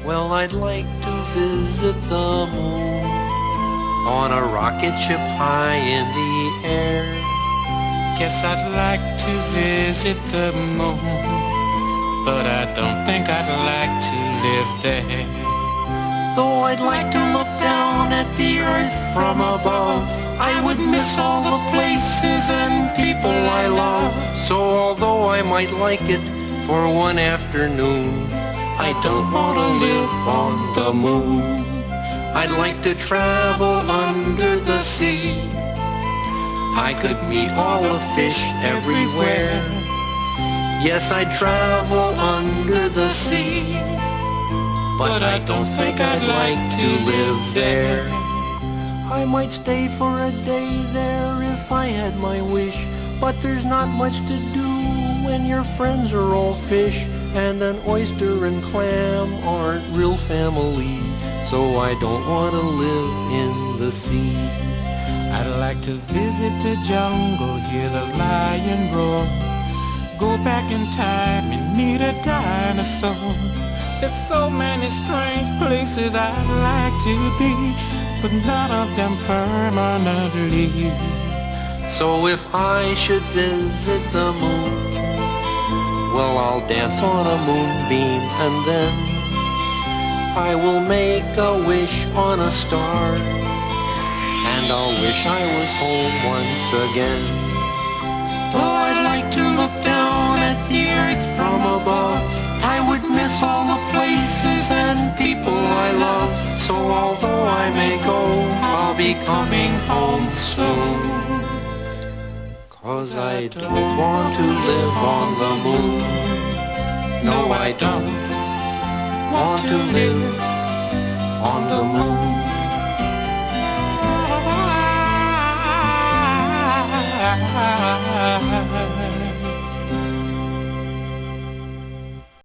Well, I'd like to visit the moon on a rocket ship high in the air. Yes, I'd like to visit the moon, but I don't think I'd like to live there. Though I'd like to look down at the earth from above, I would miss all the places and people I love. So although I might like it for one afternoon, I don't want to live on the moon. I'd like to travel under the sea. I could meet all the fish everywhere. Yes, I'd travel under the sea, but I don't think I'd like to live there. I might stay for a day there if I had my wish, but there's not much to do when your friends are all fish, and an oyster and clam aren't real family. So I don't want to live in the sea. I'd like to visit the jungle, hear the lion roar, go back in time and meet a dinosaur. There's so many strange places I'd like to be, but none of them permanently. So if I should visit the moon, well, I'll dance on a moonbeam, and then I will make a wish on a star, and I'll wish I was home once again. Though I'd like to look down at the earth from above, I would miss all the places and people I love. So although I may go, I'll be coming home soon. 'Cause I don't want to live on the moon. No, I don't want to live on the moon.